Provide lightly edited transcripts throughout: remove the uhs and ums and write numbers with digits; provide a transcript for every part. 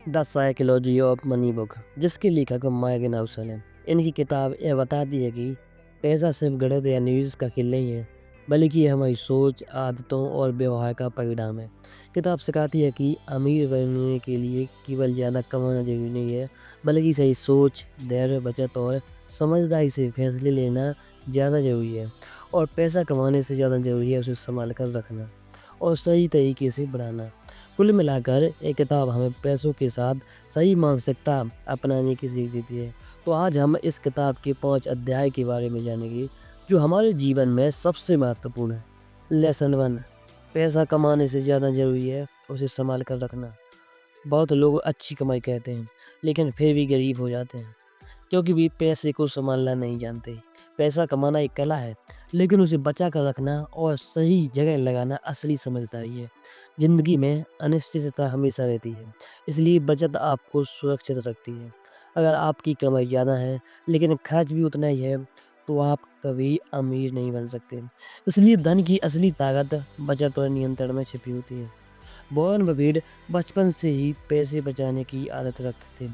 The psychology of money book, जिसके लेखक mark नाउसल हैं। इनकी किताब यह बताती है कि पैसा सिर्फ गणित या निवेश का खेल नहीं है, बल्कि ये हमारी सोच, आदतों और व्यवहार का परिणाम है। किताब सिखाती है कि अमीर बनने के लिए केवल ज़्यादा कमाना जरूरी नहीं है, बल्कि सही सोच, धैर्य, बचत और समझदारी से फैसले लेना ज़्यादा ज़रूरी है। और पैसा कमाने से ज़्यादा ज़रूरी है उसे संभाल कर रखना और सही तरीके से बढ़ाना। कुल मिलाकर ये किताब हमें पैसों के साथ सही मानसिकता अपनाने की सीख देती है। तो आज हम इस किताब के 5 अध्याय के बारे में जानेंगे जो हमारे जीवन में सबसे महत्वपूर्ण है। लेसन 1, पैसा कमाने से ज़्यादा ज़रूरी है उसे संभाल कर रखना। बहुत लोग अच्छी कमाई कहते हैं, लेकिन फिर भी गरीब हो जाते हैं, क्योंकि भी पैसे को संभालना नहीं जानते। पैसा कमाना एक कला है, लेकिन उसे बचा कर रखना और सही जगह लगाना असली समझदारी है। ज़िंदगी में अनिश्चितता हमेशा रहती है, इसलिए बचत आपको सुरक्षित रखती है। अगर आपकी कमाई ज़्यादा है, लेकिन खर्च भी उतना ही है, तो आप कभी अमीर नहीं बन सकते। इसलिए धन की असली ताकत बचत और नियंत्रण में छिपी होती है। वॉरेन बफेट बचपन से ही पैसे बचाने की आदत रखते थे।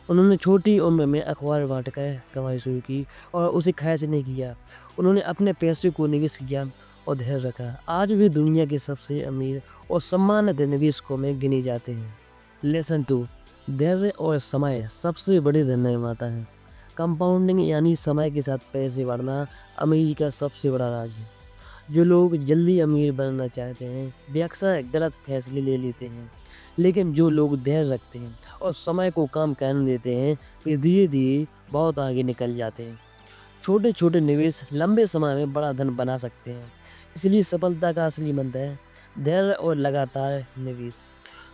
उन्होंने छोटी उम्र में अखबार बांटकर कमाई शुरू की और उसे खर्च नहीं किया। उन्होंने अपने पैसे को निवेश किया और धैर्य रखा। आज भी दुनिया के सबसे अमीर और सम्मानित निवेशकों में गिने जाते हैं। लेसन 2, धैर्य और समय सबसे बड़े धन निर्माता है। कंपाउंडिंग यानी समय के साथ पैसे बढ़ना अमीरी का सबसे बड़ा राज है। जो लोग जल्दी अमीर बनना चाहते हैं वे अक्सर गलत फैसले ले लेते हैं, लेकिन जो लोग धैर्य रखते हैं और समय को काम करने देते हैं वे धीरे धीरे बहुत आगे निकल जाते हैं। छोटे छोटे निवेश लंबे समय में बड़ा धन बना सकते हैं, इसलिए सफलता का असली मंत्र है धैर्य और लगातार निवेश।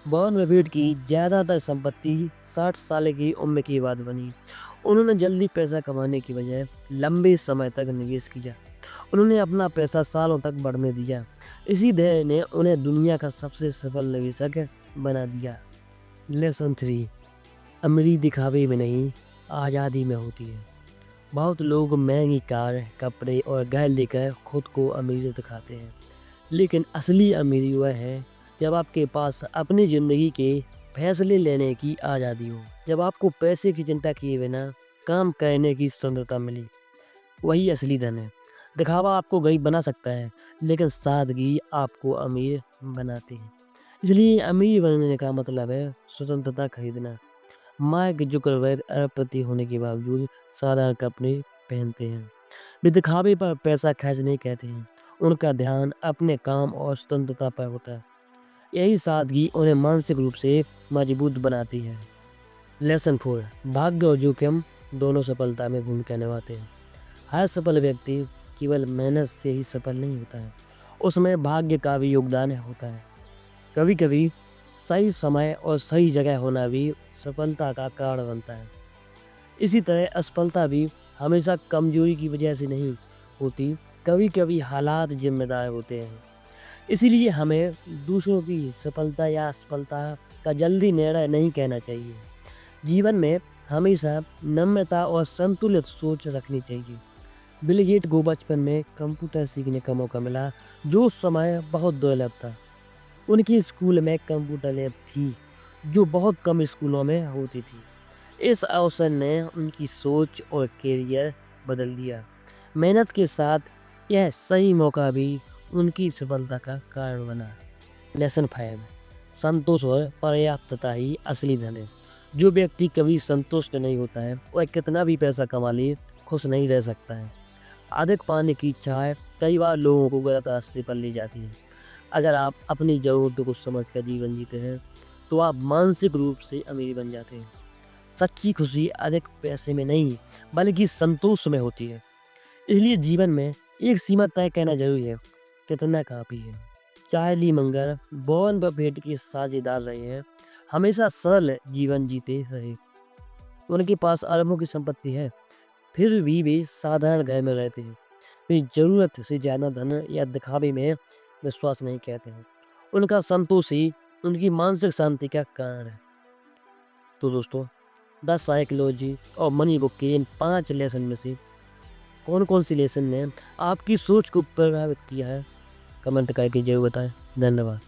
वॉरेन बफेट की ज़्यादातर संपत्ति 60 साल की उम्र के बाद बनी। उन्होंने जल्दी पैसा कमाने की बजाय लंबे समय तक निवेश किया। उन्होंने अपना पैसा सालों तक बढ़ने दिया। इसी धैर्य ने उन्हें दुनिया का सबसे सफल निवेशक बना दिया। लेसन 3, अमीरी दिखावे में नहीं, आज़ादी में होती है। बहुत लोग महंगी कार, कपड़े और घर लेकर खुद को अमीर दिखाते हैं, लेकिन असली अमीरी वह है जब आपके पास अपनी ज़िंदगी के फैसले लेने की आज़ादी हो। जब आपको पैसे की चिंता किए बिना काम करने की स्वतंत्रता मिली, वही असली धन है। दिखावा आपको गरीब बना सकता है, लेकिन सादगी आपको अमीर बनाती है। इसलिए अमीर बनने का मतलब है स्वतंत्रता खरीदना। मार्क जुकरबर्ग अरबपति होने के बावजूद साधारण कपड़े पहनते हैं। वे दिखावे पर पैसा खर्च नहीं कहते हैं, उनका ध्यान अपने काम और स्वतंत्रता पर होता है। यही सादगी उन्हें मानसिक रूप से मजबूत बनाती है। लेसन 4, भाग्य और जोखिम दोनों सफलता में भूमिका निभाते हैं। हर सफल व्यक्ति केवल मेहनत से ही सफल नहीं होता है, उसमें भाग्य का भी योगदान होता है। कभी कभी सही समय और सही जगह होना भी सफलता का कारण बनता है। इसी तरह असफलता भी हमेशा कमजोरी की वजह से नहीं होती, कभी कभी हालात जिम्मेदार होते हैं। इसीलिए हमें दूसरों की सफलता या असफलता का जल्दी निर्णय नहीं कहना चाहिए। जीवन में हमेशा नम्रता और संतुलित सोच रखनी चाहिए। बिल गेट को बचपन में कंप्यूटर सीखने का मौका मिला, जो उस समय बहुत दुर्लभ था। उनके स्कूल में कंप्यूटर लैब थी, जो बहुत कम स्कूलों में होती थी। इस अवसर ने उनकी सोच और कैरियर बदल दिया। मेहनत के साथ यह सही मौका भी उनकी सफलता का कारण बना। लेसन 5, संतोष और पर्याप्तता ही असली धन है। जो व्यक्ति कभी संतुष्ट नहीं होता है वह कितना भी पैसा कमा ले खुश नहीं रह सकता है। अधिक पाने की चाह कई बार लोगों को गलत रास्ते पर ले जाती है। अगर आप अपनी ज़रूरतों को समझकर जीवन जीते हैं तो आप मानसिक रूप से अमीर बन जाते हैं। सच्ची खुशी अधिक पैसे में नहीं, बल्कि संतोष में होती है। इसलिए जीवन में एक सीमा तय करना जरूरी है, कितना काफ़ी है। चार्ली मंगर वॉरेन बफेट के साझेदार रहे हैं, हमेशा सरल जीवन जीते रहे। उनके पास अरबों की संपत्ति है, फिर भी वे साधारण घर में रहते हैं। वे ज़रूरत से ज़्यादा धन या दिखावे में विश्वास नहीं करते हैं। उनका संतोष ही उनकी मानसिक शांति का कारण है। तो दोस्तों, द साइकोलॉजी और मनी बुक के इन 5 लेसन में से कौन कौन सी लेसन ने आपकी सोच को प्रभावित किया है, कमेंट करके जरूर बताएं। धन्यवाद।